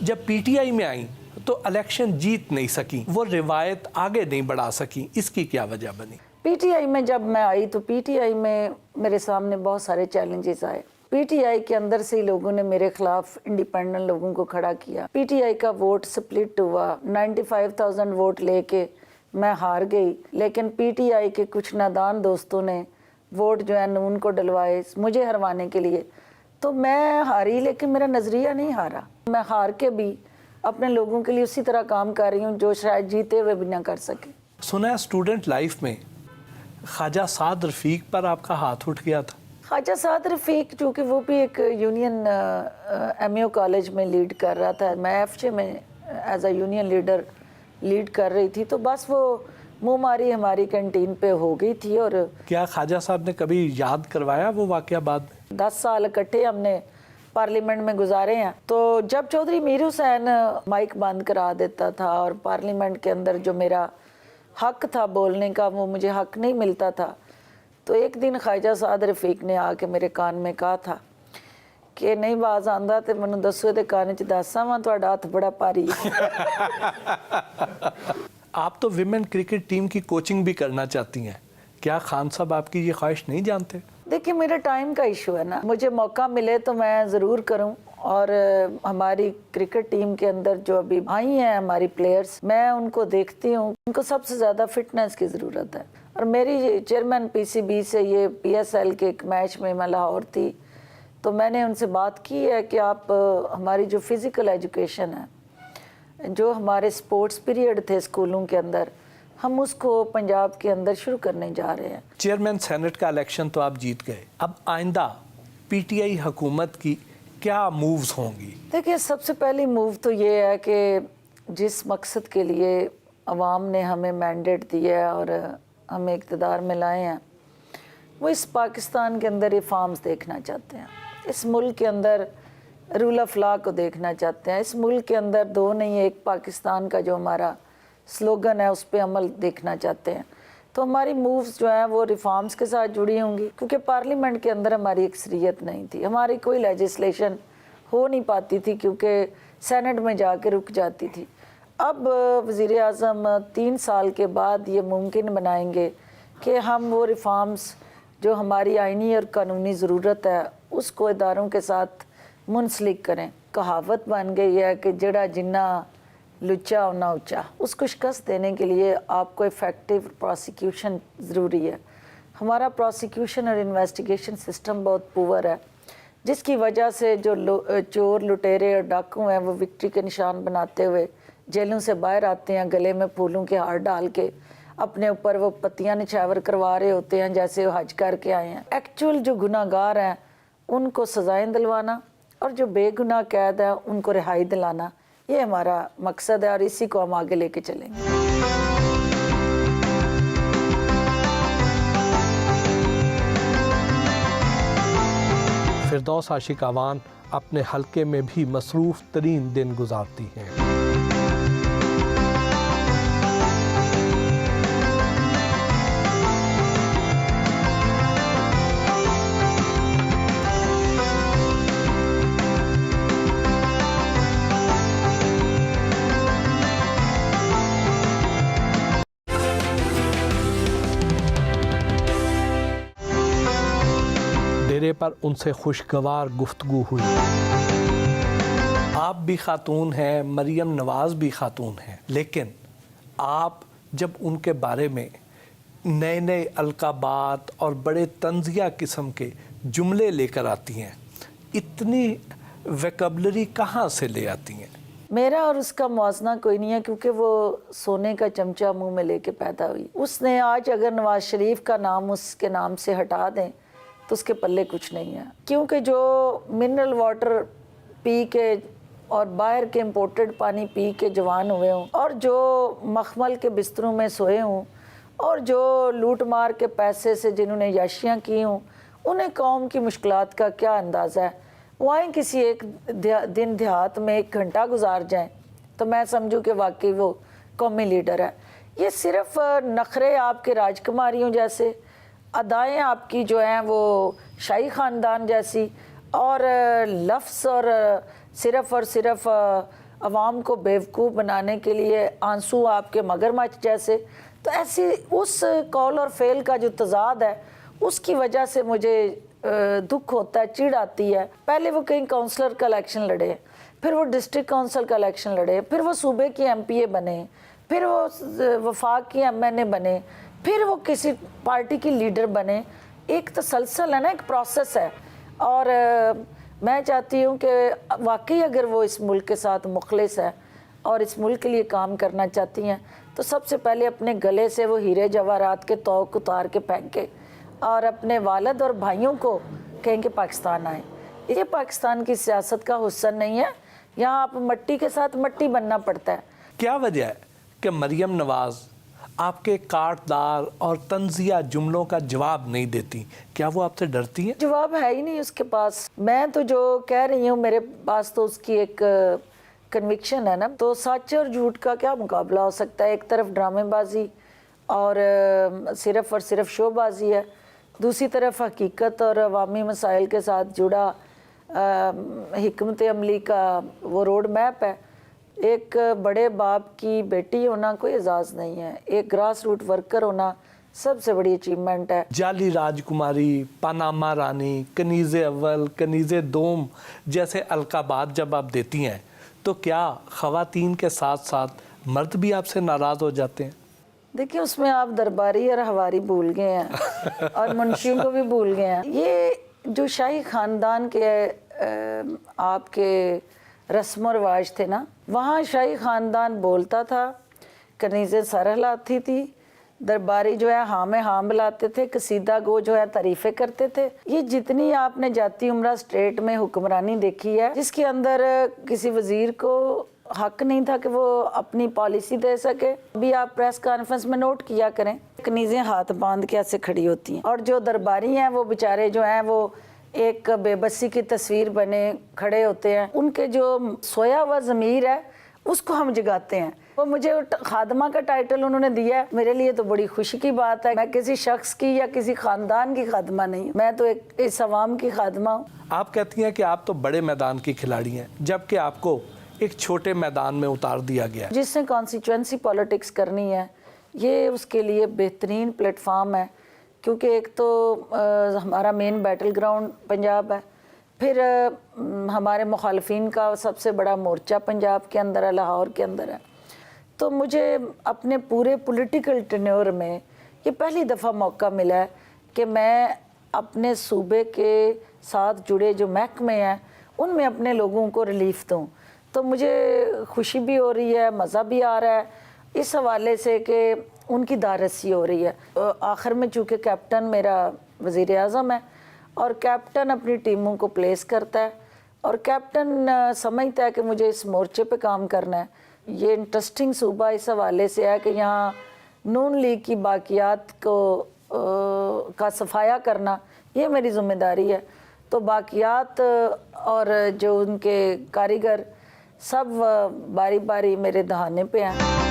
जब पीटीआई में आई तो इलेक्शन जीत नहीं सकी, वो रिवायत आगे नहीं बढ़ा सकी, इसकी क्या वजह बनी? पीटीआई में जब मैं आई तो पीटीआई में मेरे सामने बहुत सारे चैलेंजेस आए। पीटीआई के अंदर से ही लोगों ने मेरे खिलाफ इंडिपेंडेंट लोगों को खड़ा किया। पीटीआई का वोट स्प्लिट हुआ, 95,000 वोट लेके मैं हार गई, लेकिन पीटीआई के कुछ नादान दोस्तों ने वोट जो है नून को डलवाए मुझे हरवाने के लिए। तो मैं हारी, लेकिन मेरा नज़रिया नहीं हारा। मैं हार के भी अपने लोगों के लिए उसी तरह काम कर रही हूँ जो शायद जीते हुए भी ना कर सके। सुना है स्टूडेंट लाइफ में ख्वाजा साद रफ़ीक पर आपका हाथ उठ गया था। ख्वाजा साद रफ़ीक चूँकि वो भी एक यूनियन एमयू कॉलेज में लीड कर रहा था, मैं एफजे में as a union leader lead कर रही थी, तो बस वो मुँह मारी हमारी कैंटीन पे हो गई थी। और क्या ख्वाजा साहब ने कभी याद करवाया वो वाक़या बाद में? 10 साल इकट्ठे हमने पार्लियामेंट में गुजारे हैं। तो जब चौधरी मीर हुसैन माइक बंद करा देता था और पार्लियामेंट के अंदर जो मेरा हक था बोलने का वो मुझे हक नहीं मिलता था, तो एक दिन ख्वाजा साद रफ़ीक ने आके मेरे कान में कहा था कि नहीं बाज आंदा तो मैनू दसो दे कान च दसा वा तुहाडा हथ बड़ा भारी है। आप तो विमेन क्रिकेट टीम की कोचिंग भी करना चाहती हैं, क्या खान साहब आपकी ये ख्वाहिश नहीं जानते? देखिए मेरा टाइम का इशू है ना, मुझे मौका मिले तो मैं ज़रूर करूं। और हमारी क्रिकेट टीम के अंदर जो अभी आई हैं हमारी प्लेयर्स, मैं उनको देखती हूं, उनको सबसे ज़्यादा फिटनेस की ज़रूरत है। और मेरी चेयरमैन पीसीबी से ये पीएसएल के एक मैच में मैं लाहौर थी, तो मैंने उनसे बात की है कि आप हमारी जो फिज़िकल एजुकेशन है, जो हमारे स्पोर्ट्स पीरियड थे स्कूलों के अंदर, हम उसको पंजाब के अंदर शुरू करने जा रहे हैं। चेयरमैन सेनेट का इलेक्शन तो आप जीत गए, अब आइंदा पीटीआई हुकूमत की क्या मूव्स होंगी? देखिए सबसे पहली मूव तो ये है कि जिस मकसद के लिए अवाम ने हमें मैंडेट दिया है और हमें इक़्तिदार में लाए हैं, वो इस पाकिस्तान के अंदर रिफॉर्म्स देखना चाहते हैं, इस मुल्क के अंदर रूल ऑफ लॉ को देखना चाहते हैं, इस मुल्क के अंदर दो नहीं एक पाकिस्तान का जो हमारा स्लोगन है उस पर अमल देखना चाहते हैं। तो हमारी मूव्स जो हैं वो रिफॉर्म्स के साथ जुड़ी होंगी, क्योंकि पार्लियामेंट के अंदर हमारी अक्सरियत नहीं थी, हमारी कोई लेजिस्लेशन हो नहीं पाती थी क्योंकि सेनेट में जाके रुक जाती थी। अब वज़ीर आज़म 3 साल के बाद ये मुमकिन बनाएंगे कि हम वो रिफॉर्म्स जो हमारी आइनी और कानूनी ज़रूरत है उसको इदारों के साथ मुंसलिक करें। कहावत बन गई है कि जड़ा जिन्ना लुच्चा ना ऊँचा, उसको शिकस्त देने के लिए आपको इफ़ेक्टिव प्रोसिक्यूशन ज़रूरी है। हमारा प्रोसिक्यूशन और इन्वेस्टिगेशन सिस्टम बहुत पुअर है, जिसकी वजह से जो चोर लुटेरे और डाकू हैं वो विक्ट्री के निशान बनाते हुए जेलों से बाहर आते हैं, गले में फूलों के हार डाल के अपने ऊपर वो पत्तियां निछावर करवा रहे होते हैं जैसे वो हज करके आए हैं। एक्चुअल जो गुनाहगार हैं उनको सज़ाएं दिलवाना और जो बेगुनाह कैद है उनको रिहाई दिलाना, ये हमारा मकसद है और इसी को हम आगे लेके चलेंगे। फिरदौस आशिकावान अपने हलके में भी मसरूफ़ तरीन दिन गुजारती हैं। डेरे पर उनसे खुशगवार गुफ्तगू हुई। आप भी खातून हैं, मरियम नवाज़ भी खातून हैं, लेकिन आप जब उनके बारे में नए नए अलकाबात और बड़े तंज़िया किस्म के जुमले लेकर आती हैं, इतनी वोकैबुलरी कहाँ से ले आती हैं? मेरा और उसका मुआवजना कोई नहीं है, क्योंकि वो सोने का चमचा मुंह में लेके पैदा हुई। उसने आज अगर नवाज शरीफ का नाम उसके नाम से हटा दें तो उसके पल्ले कुछ नहीं है, क्योंकि जो मिनरल वाटर पी के और बाहर के इम्पोर्टेड पानी पी के जवान हुए हों और जो मखमल के बिस्तरों में सोए हों और जो लूट मार के पैसे से जिन्होंने याशियाँ की हों, उन्हें कौम की मुश्किलात का क्या अंदाज़ा है। वो आए किसी एक दिन देहात में 1 घंटा गुजार जाएं तो मैं समझूँ कि वाकई वो कौमी लीडर है। ये सिर्फ नखरे आपके राजकुमारियों जैसे, अदाएँ आपकी जो हैं वो शाही ख़ानदान जैसी, और लफ्ज़ और सिर्फ़ عوام کو بیوقوف بنانے کے لیے آنسو آپ کے مگرمچھ جیسے. تو ایسی اس قول اور فعل کا جو تضاد ہے اس کی وجہ سے مجھے دکھ ہوتا ہے, چڑ آتی ہے. پہلے وہ کہیں کونسلر کا الیکشن لڑے, پھر وہ ڈسٹرکٹ کونسل کا الیکشن لڑے, پھر وہ صوبے کی ایم پی اے بنے, پھر وہ وفاق کی ایم این اے بنے, پھر وہ کسی پارٹی کی لیڈر بنے. ایک تسلسل ہے نا, ایک پروسیس ہے. اور میں چاہتی ہوں کہ واقعی اگر وہ اس ملک کے ساتھ مخلص ہے اور اس ملک کے لیے کام کرنا چاہتی ہیں تو سب سے پہلے اپنے گلے سے وہ ہیرے جواہرات کے توق اتار کے پھینکے اور اپنے والد اور بھائیوں کو کہیں کہ پاکستان آئیں. یہ پاکستان کی سیاست کا حسن نہیں ہے, یہاں آپ مٹی کے ساتھ مٹی بننا پڑتا ہے. کیا وجہ ہے کہ مریم نواز آپ کے کاٹدار اور طنزیہ جملوں کا جواب نہیں دیتی؟ کیا وہ آپ سے ڈرتی ہیں؟ جواب ہے ہی نہیں اس کے پاس. میں تو جو کہہ رہی ہوں میرے پاس تو اس کی ایک کنوکشن ہے نا. تو سچ اور جھوٹ کا کیا مقابلہ ہو سکتا ہے؟ ایک طرف ڈرامے بازی اور صرف شو بازی ہے, دوسری طرف حقیقت اور عوامی مسائل کے ساتھ جڑا حکمت عملی کا وہ روڈ میپ ہے. ایک بڑے باپ کی بیٹی ہونا کوئی اعزاز نہیں ہے, ایک گراس روٹ ورکر ہونا سب سے بڑی اچیومنٹ ہے. جعلی راجکماری, پاناما رانی, کنیز اول, کنیز دوم جیسے القابات جب آپ دیتی ہیں تو کیا خواتین کے ساتھ ساتھ مرد بھی آپ سے ناراض ہو جاتے ہیں؟ دیکھیں اس میں آپ درباری اور ہواری بھول گئے ہیں اور منشیوں کو بھی بھول گئے ہیں. یہ جو شاہی خاندان کے آپ کے رسم و رواج تھے نا, وہاں شاہی خاندان بولتا تھا, کنیزیں سر ہلاتی تھی, درباری جو ہے ہاں میں ہاں بلاتے تھے, قصیدہ گو جو ہے تعریفیں کرتے تھے. یہ جتنی آپ نے جاتی عمرہ اسٹیٹ میں حکمرانی دیکھی ہے جس کے اندر کسی وزیر کو حق نہیں تھا کہ وہ اپنی پالیسی دے سکے. بھی آپ پریس کانفرنس میں نوٹ کیا کریں کنیزیں ہاتھ باندھ کے ایسے کھڑی ہوتی ہیں, اور جو درباری ہیں وہ بیچارے جو ہیں وہ ایک بے بسی کی تصویر بنے کھڑے ہوتے ہیں. ان کے جو سویا ہوا ضمیر ہے اس کو ہم جگاتے ہیں. وہ مجھے خادمہ کا ٹائٹل انہوں نے دیا ہے, میرے لیے تو بڑی خوشی کی بات ہے. میں کسی شخص کی یا کسی خاندان کی خادمہ نہیں, میں تو ایک اس عوام کی خادمہ ہوں. آپ کہتی ہیں کہ آپ تو بڑے میدان کی کھلاڑی ہیں جبکہ آپ کو ایک چھوٹے میدان میں اتار دیا گیا ہے. جس نے کانسٹیچوئنسی پالیٹکس کرنی ہے یہ اس کے لیے بہترین پلیٹ فارم ہے, کیونکہ ایک تو ہمارا مین بیٹل گراؤنڈ پنجاب ہے, پھر ہمارے مخالفین کا سب سے بڑا مورچہ پنجاب کے اندر ہے, لاہور کے اندر ہے. تو مجھے اپنے پورے پولیٹیکل ٹینیور میں یہ پہلی دفعہ موقع ملا ہے کہ میں اپنے صوبے کے ساتھ جڑے جو محکمے ہیں ان میں اپنے لوگوں کو ریلیف دوں. تو مجھے خوشی بھی ہو رہی ہے, مزہ بھی آ رہا ہے اس حوالے سے کہ ان کی دارسی ہو رہی ہے. آخر میں چونکہ کیپٹن میرا وزیر اعظم ہے اور کیپٹن اپنی ٹیموں کو پلیس کرتا ہے اور کیپٹن سمجھتا ہے کہ مجھے اس مورچے پہ کام کرنا ہے. یہ انٹرسٹنگ صوبہ اس حوالے سے ہے کہ یہاں نون لیگ کی باقیات کا صفایا کرنا یہ میری ذمہ داری ہے. تو باقیات اور جو ان کے کاریگر سب باری باری میرے دہانے پہ ہیں.